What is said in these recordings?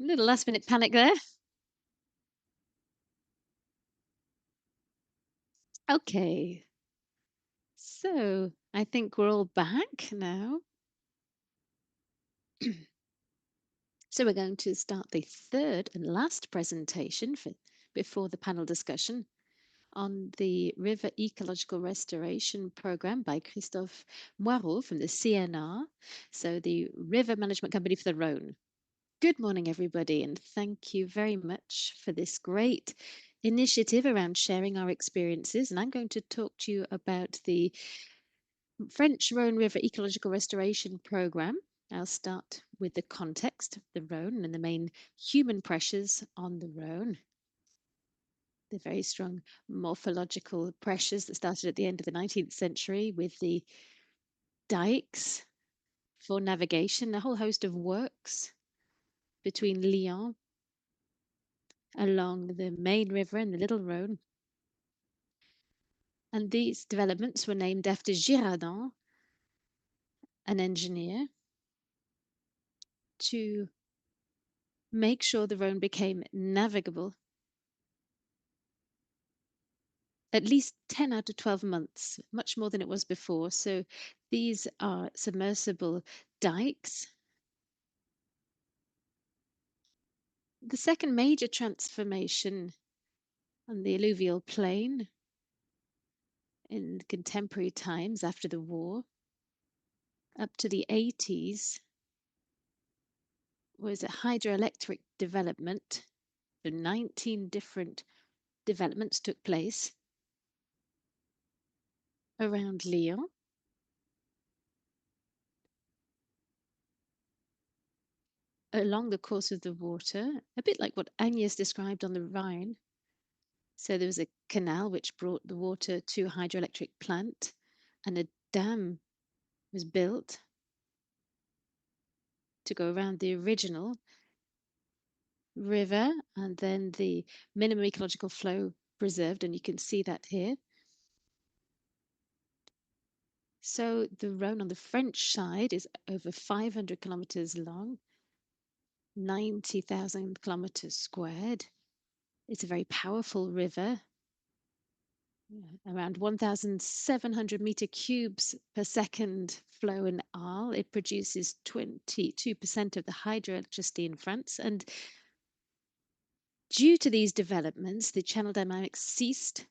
Little last minute panic there. Okay, so I think we're all back now. So we're going to start the third and last presentation before the panel discussion on the River Ecological Restoration Program by Christophe Moirot from the CNR, so the River Management Company for the Rhône. Good morning, everybody, and thank you very much for this great initiative around sharing our experiences. And I'm going to talk to you about the French Rhône River Ecological Restoration Program. I'll start with the context of the Rhône and the main human pressures on the Rhône. The very strong morphological pressures that started at the end of the 19th century with the dikes for navigation, a whole host of works between Lyon along the main river and the Little Rhône. And these developments were named after Girardin, an engineer, to make sure the Rhône became navigable at least 10 out of 12 months, much more than it was before. So these are submersible dikes. The second major transformation on the alluvial plain in contemporary times after the war, up to the 80s, was a hydroelectric development. So 19 different developments took place around Lyon. Along the course of the water, a bit like what Agnes described on the Rhine. So there was a canal which brought the water to a hydroelectric plant, and a dam was built to go around the original river, and then the minimum ecological flow preserved, and you can see that here. So the Rhône on the French side is over 500 kilometers long, 90,000 kilometers squared. It's a very powerful river, around 1,700 meter cubes per second flow in Arles. It produces 22% of the hydroelectricity in France. And due to these developments, the channel dynamics ceased.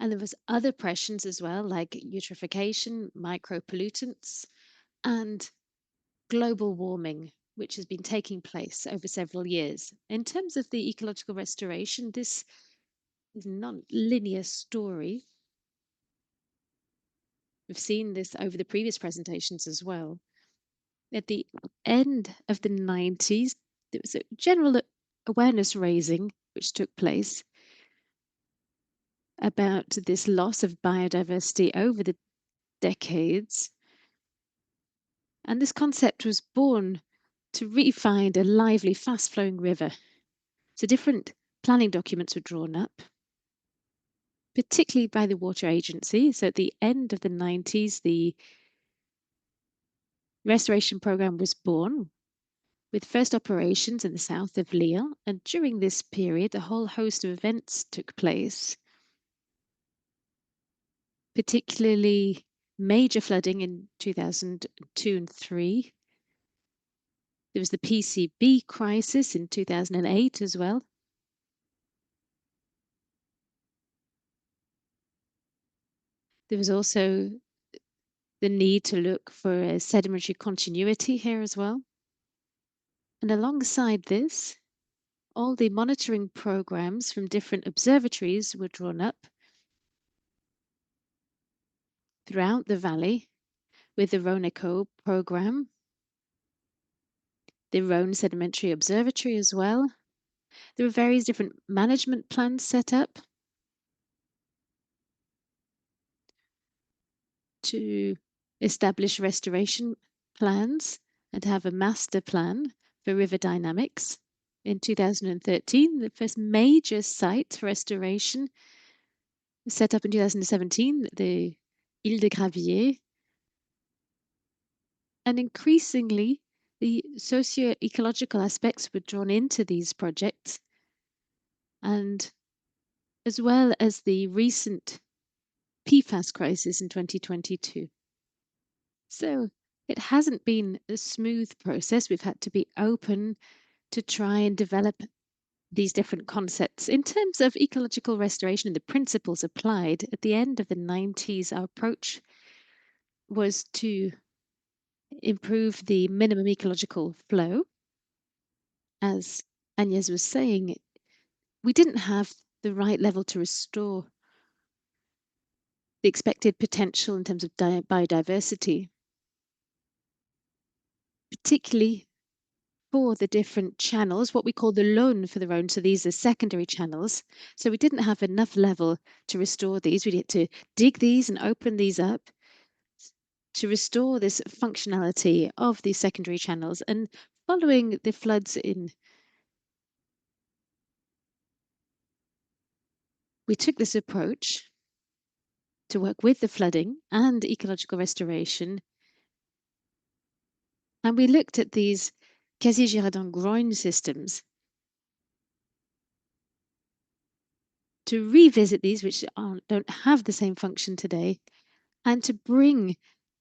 And there was other pressures as well, like eutrophication, micropollutants, and global warming, which has been taking place over several years. In terms of the ecological restoration, this is not a linear story. We've seen this over the previous presentations as well. At the end of the 90s, there was a general awareness raising which took place about this loss of biodiversity over the decades. And this concept was born to re-find a lively, fast-flowing river. So different planning documents were drawn up, particularly by the water agency. So at the end of the 90s, the restoration program was born with first operations in the south of Lyon. And during this period, a whole host of events took place, particularly major flooding in 2002 and 3. There was the PCB crisis in 2008 as well. There was also the need to look for a sedimentary continuity here as well. And alongside this, all the monitoring programs from different observatories were drawn up throughout the valley with the Rhône Eco program, the Rhône Sedimentary Observatory as well. There were various different management plans set up to establish restoration plans and have a master plan for river dynamics. In 2013, the first major site for restoration was set up in 2017, the Ile de Gravier. And increasingly, the socio-ecological aspects were drawn into these projects, and as well as the recent PFAS crisis in 2022. So it hasn't been a smooth process. We've had to be open to try and develop these different concepts. In terms of ecological restoration and the principles applied, at the end of the 90s, our approach was to improve the minimum ecological flow. As Agnes was saying, we didn't have the right level to restore the expected potential in terms of biodiversity, particularly for the different channels, what we call the Rhône for the Rhône. So these are secondary channels. So we didn't have enough level to restore these. We had to dig these and open these up to restore this functionality of these secondary channels. And following the floods we took this approach to work with the flooding and ecological restoration. And we looked at these quasi-Girardin-Groine systems to revisit these, which don't have the same function today, and to bring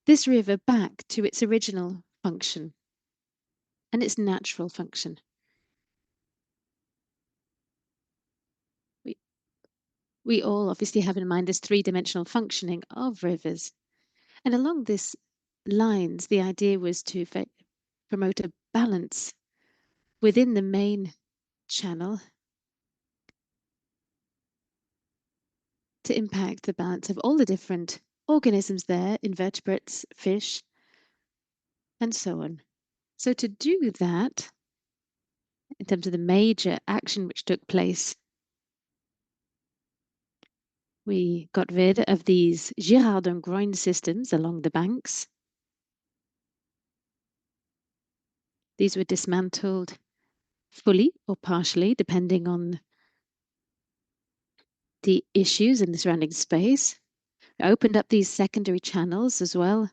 this river back to its original function and its natural function. We all obviously have in mind this three-dimensional functioning of rivers. And along this lines, the idea was to promote a balance within the main channel to impact the balance of all the different organisms there, invertebrates, fish, and so on. So to do that, in terms of the major action which took place, we got rid of these Girardin-Groine systems along the banks. These were dismantled fully or partially, depending on the issues in the surrounding space. We opened up these secondary channels as well,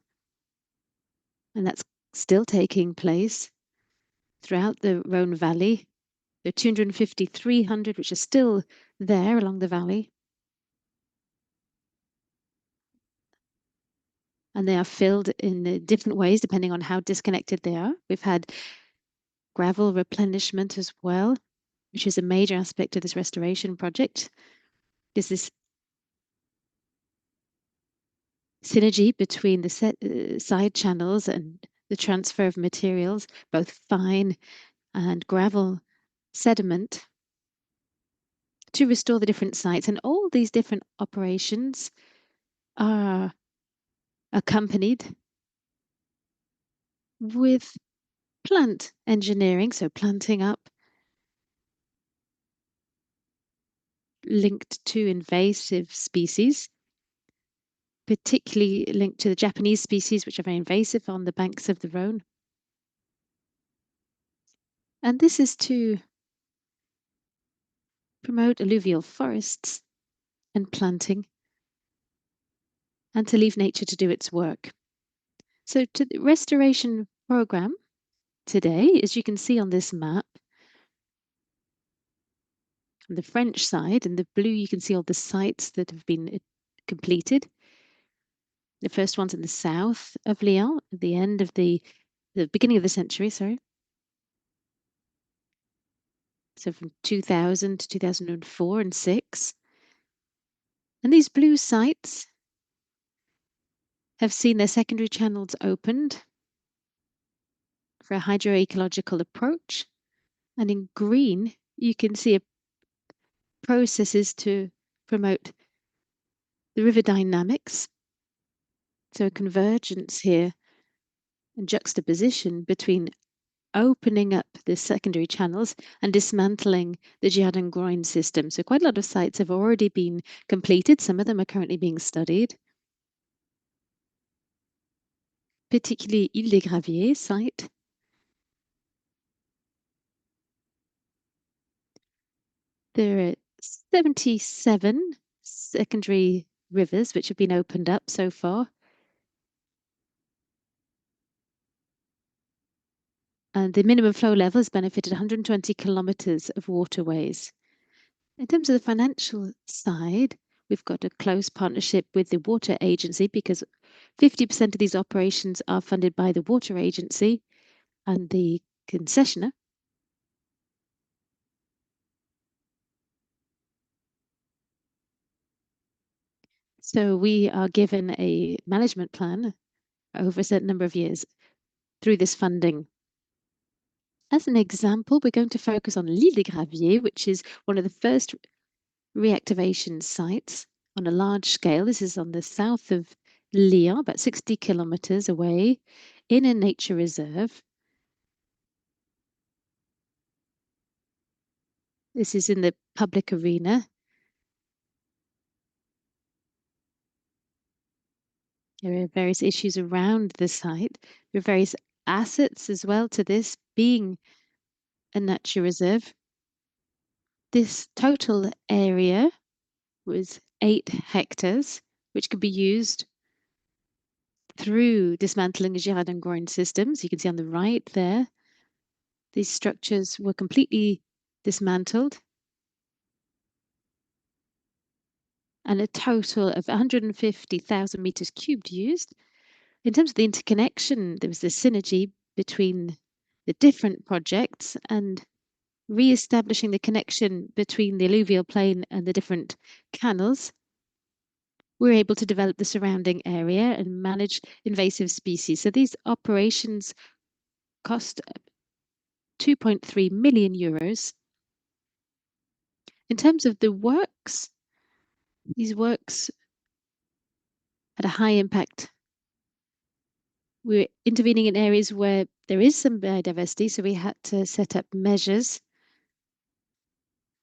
and that's still taking place throughout the Rhône Valley. There are 250, 300 which are still there along the valley. And they are filled in different ways depending on how disconnected they are. We've had gravel replenishment as well, which is a major aspect of this restoration project. There's this synergy between the side channels and the transfer of materials, both fine and gravel sediment, to restore the different sites. And all these different operations are accompanied with plant engineering, so planting up, linked to invasive species, particularly linked to the Japanese species, which are very invasive on the banks of the Rhône. And this is to promote alluvial forests and planting, and to leave nature to do its work. So to the restoration program today, as you can see on this map, on the French side, in the blue, you can see all the sites that have been completed. The first one's in the south of Lyon, at the end of the beginning of the century, sorry. So from 2000 to 2004 and 6. And these blue sites have seen their secondary channels opened for a hydroecological approach. And in green, you can see processes to promote the river dynamics. So a convergence here and juxtaposition between opening up the secondary channels and dismantling the Girardin-Groine system. So quite a lot of sites have already been completed. Some of them are currently being studied, particularly Ile des Graviers site. There are 77 secondary rivers which have been opened up so far. And the minimum flow level has benefited 120 kilometers of waterways. In terms of the financial side, we've got a close partnership with the water agency because 50% of these operations are funded by the water agency and the concessionaire. So we are given a management plan over a certain number of years through this funding. As an example, we're going to focus on l'île de Gravier, which is one of the first reactivation sites on a large scale. This is on the south of Lyon, about 60 kilometers away, in a nature reserve. This is in the public arena. There are various issues around the site. There are various assets as well to this being a nature reserve. This total area was 8 hectares, which could be used through dismantling the Girardin-Groine systems. You can see on the right there, these structures were completely dismantled and a total of 150,000 meters cubed used. In terms of the interconnection, there was the synergy between the different projects and re-establishing the connection between the alluvial plain and the different canals. We're able to develop the surrounding area and manage invasive species. So these operations cost 2.3 million euros. In terms of the works, these works had a high impact. We're intervening in areas where there is some biodiversity, so we had to set up measures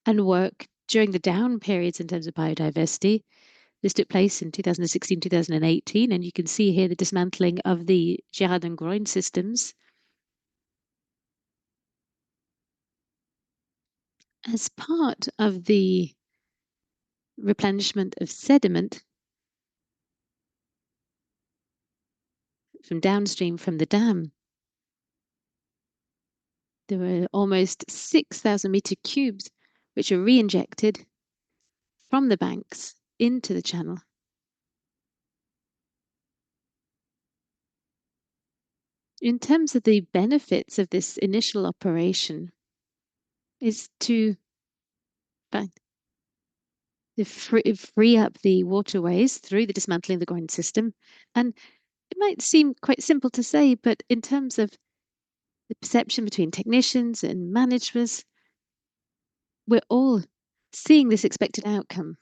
and work during the down periods in terms of biodiversity. This took place in 2016, 2018, and you can see here the dismantling of the Girardin-Groine systems. As part of the replenishment of sediment from downstream from the dam, there were almost 6,000 meter cubes which are re-injected from the banks into the channel. In terms of the benefits of this initial operation is to free up the waterways through the dismantling of the Groine system. And it might seem quite simple to say, but in terms of the perception between technicians and managers, we're all seeing this expected outcome.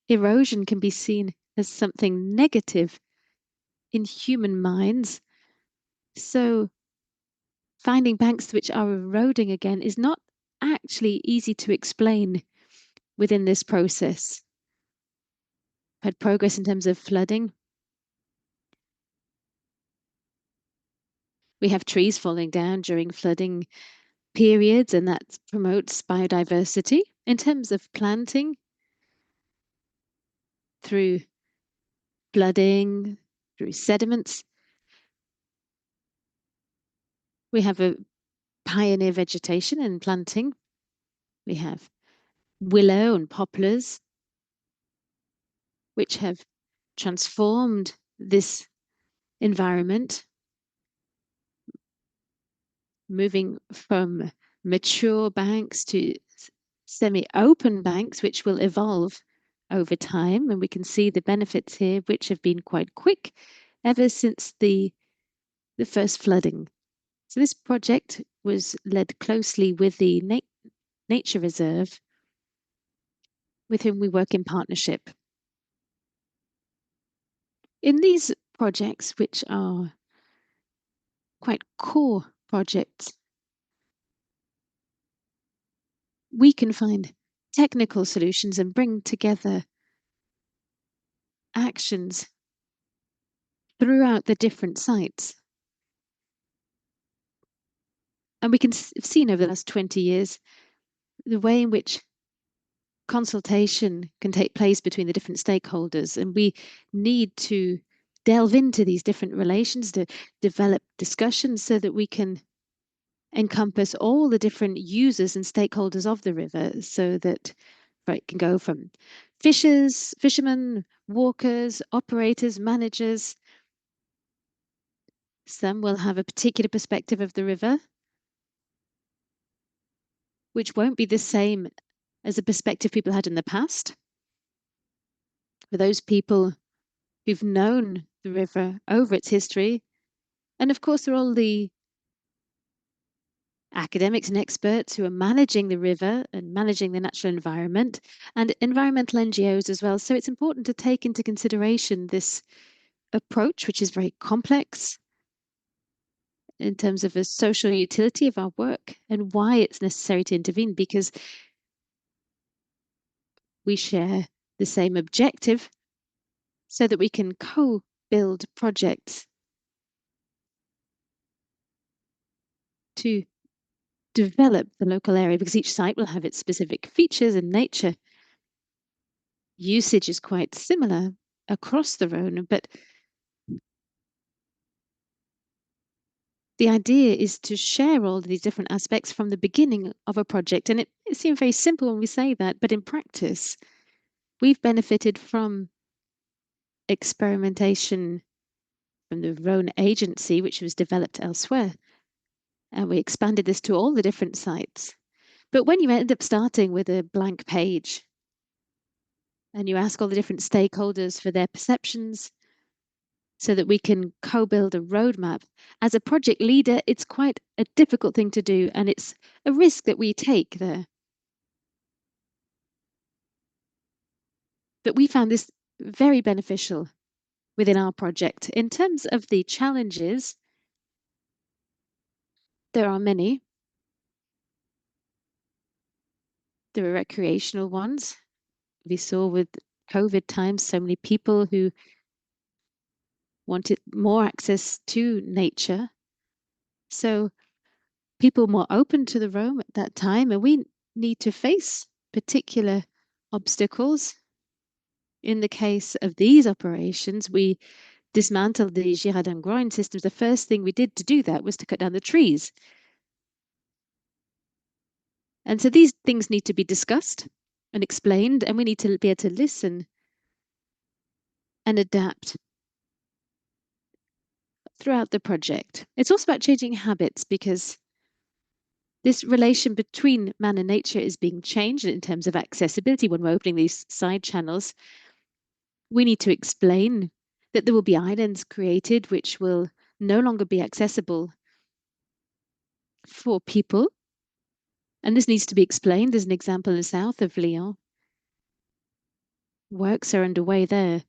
Erosion can be seen as something negative in human minds. So finding banks which are eroding again is not actually easy to explain within this process. Had progress in terms of flooding. We have trees falling down during flooding periods, and that promotes biodiversity. In terms of planting, through flooding, through sediments, we have a pioneer vegetation in planting. We have willow and poplars, which have transformed this environment, moving from mature banks to semi-open banks, which will evolve over time. And we can see the benefits here, which have been quite quick ever since the first flooding. So this project was led closely with the nature reserve, with whom we work in partnership. In these projects, which are quite core projects, we can find technical solutions and bring together actions throughout the different sites. And we can have seen over the last 20 years the way in which consultation can take place between the different stakeholders. And we need to delve into these different relations to develop discussions so that we can encompass all the different users and stakeholders of the river so that it can go from fishermen, walkers, operators, managers. Some will have a particular perspective of the river, which won't be the same as the perspective people had in the past. For those people who've known the river over its history, and of course, there are all the academics and experts who are managing the river and managing the natural environment, and environmental NGOs as well. So it's important to take into consideration this approach, which is very complex in terms of the social utility of our work and why it's necessary to intervene, because we share the same objective so that we can co-build projects to develop the local area, because each site will have its specific features and nature. Usage is quite similar across the Rhône, but the idea is to share all these different aspects from the beginning of a project. And it seems very simple when we say that, but in practice, we've benefited from experimentation from the Rhône agency, which was developed elsewhere. And we expanded this to all the different sites. But when you end up starting with a blank page and you ask all the different stakeholders for their perceptions so that we can co-build a roadmap, as a project leader, it's quite a difficult thing to do, and it's a risk that we take there. But we found this very beneficial within our project. In terms of the challenges, there are many. There are recreational ones. We saw with COVID times, so many people who wanted more access to nature. So people more open to the Rhône at that time, and we need to face particular obstacles. In the case of these operations, we dismantled the Girardin-Groine systems. The first thing we did to do that was to cut down the trees. And so these things need to be discussed and explained, and we need to be able to listen and adapt throughout the project. It's also about changing habits, because this relation between man and nature is being changed in terms of accessibility. When we're opening these side channels, we need to explain that there will be islands created which will no longer be accessible for people. And this needs to be explained. There's an example in the south of Lyon. Works are underway there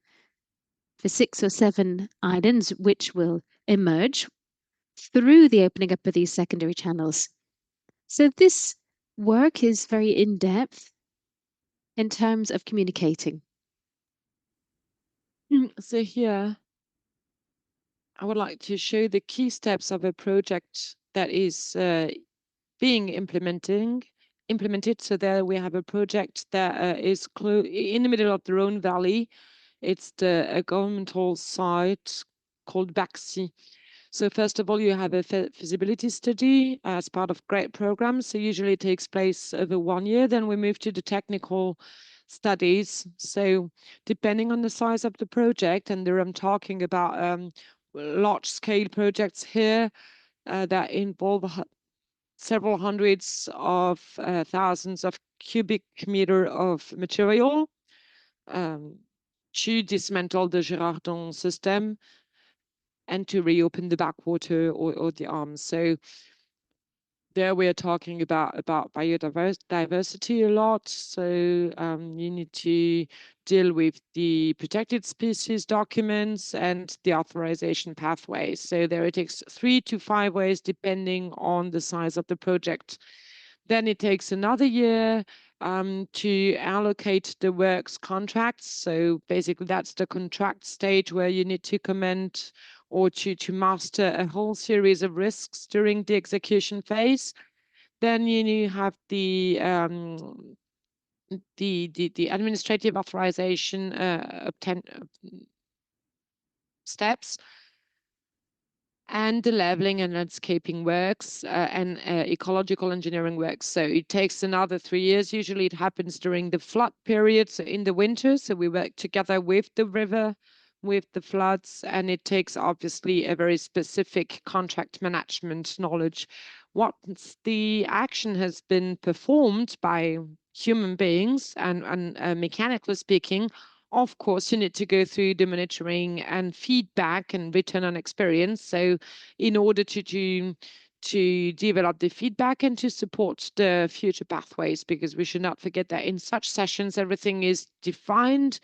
for 6 or 7 islands which will emerge through the opening up of these secondary channels. So this work is very in-depth in terms of communicating. So here, I would like to show the key steps of a project that is being implemented. So there we have a project that is in the middle of the Rhône Valley. It's a governmental site called Baxi. So first of all, you have a feasibility study as part of Graie program. So usually it takes place over 1 year. Then we move to the technical studies. So depending on the size of the project, and there I'm talking about large scale projects here that involve several hundreds of thousands of cubic meter of material to dismantle the Girardin system and to reopen the backwater or the arms. So there we are talking about biodiversity a lot. So you need to deal with the protected species documents and the authorization pathways. So there it takes 3 to 5 years depending on the size of the project. Then it takes another year to allocate the works contracts. So basically that's the contract stage where you need to comment or to master a whole series of risks during the execution phase. Then you have the administrative authorization steps. and the leveling and landscaping works and ecological engineering works. So it takes another 3 years. Usually it happens during the flood period, so in the winter. So we work together with the river, with the floods, and it takes obviously a very specific contract management knowledge. Once the action has been performed by human beings and mechanically speaking, of course, you need to go through the monitoring and feedback and return on experience. So in order to develop the feedback and to support the future pathways, because we should not forget that in such sessions, everything is defined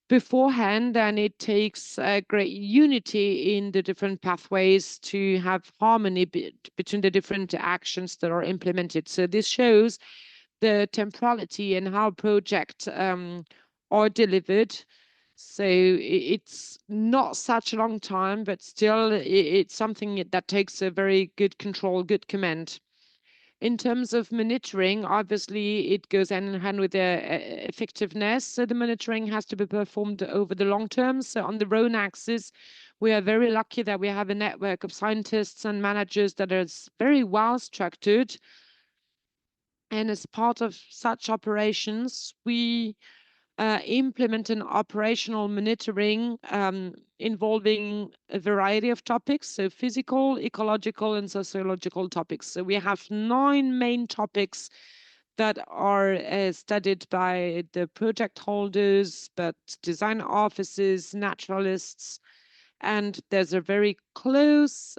beforehand, and it takes a great unity in the different pathways to have harmony between the different actions that are implemented. So this shows the temporality and how projects are delivered. So it's not such a long time, but still it's something that takes a very good control, good command. In terms of monitoring, obviously it goes hand in hand with the effectiveness. So the monitoring has to be performed over the long term. So on the Rhône axis, we are very lucky that we have a network of scientists and managers that is very well structured. And as part of such operations, we implement an operational monitoring involving a variety of topics, so physical, ecological, and sociological topics. So we have 9 main topics that are studied by the project holders, but design offices, naturalists, and there's a very close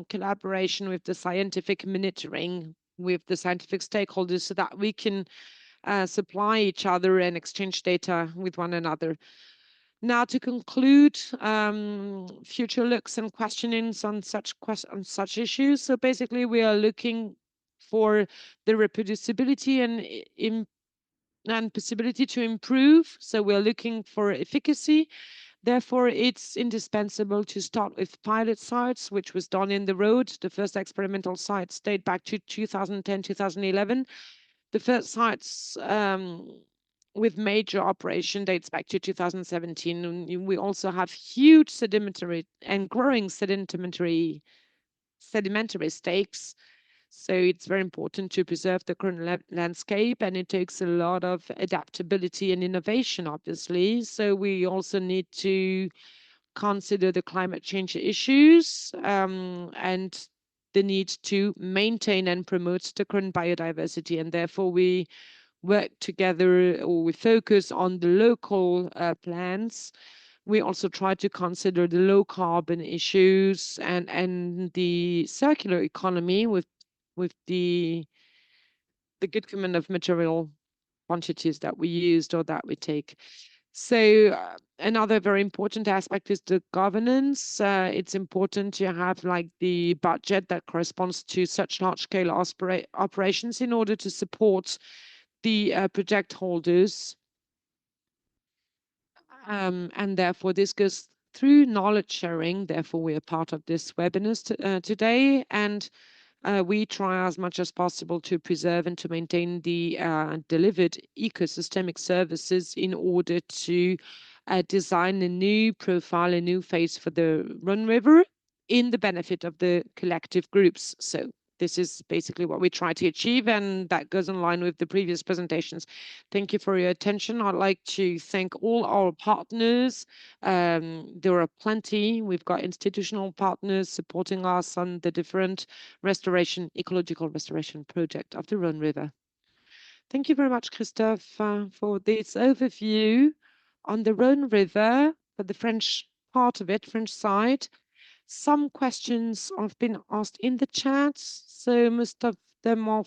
collaboration with the scientific monitoring, with the scientific stakeholders, so that we can supply each other and exchange data with one another. Now, to conclude, future looks and questionings on such issues. So basically, we are looking for the reproducibility and possibility to improve. So we're looking for efficacy. Therefore, it's indispensable to start with pilot sites, which was done in the road. The first experimental sites date back to 2010, 2011. The first sites with major operation dates back to 2017. And we also have huge sedimentary and growing sedimentary stakes. So it's very important to preserve the current landscape, and it takes a lot of adaptability and innovation, obviously. So we also need to consider the climate change issues and the need to maintain and promote the current biodiversity. And therefore, we work together, or we focus on the local plans. We also try to consider the low carbon issues and the circular economy with the good command of material quantities that we used or that we take. So another very important aspect is the governance. It's important to have like the budget that corresponds to such large scale operations in order to support the project holders. And therefore this goes through knowledge sharing. Therefore we are part of this webinar today, and we try as much as possible to preserve and to maintain the delivered ecosystemic services in order to design a new profile, a new face for the Rhône River in the benefit of the collective groups. So this is basically what we try to achieve, and that goes in line with the previous presentations. Thank you for your attention. I'd like to thank all our partners. There are plenty. We've got institutional partners supporting us on the different ecological restoration project of the Rhône River. Thank you very much, Christophe, for this overview on the Rhône River, for the French part of it, French side. Some questions have been asked in the chat, so most of them are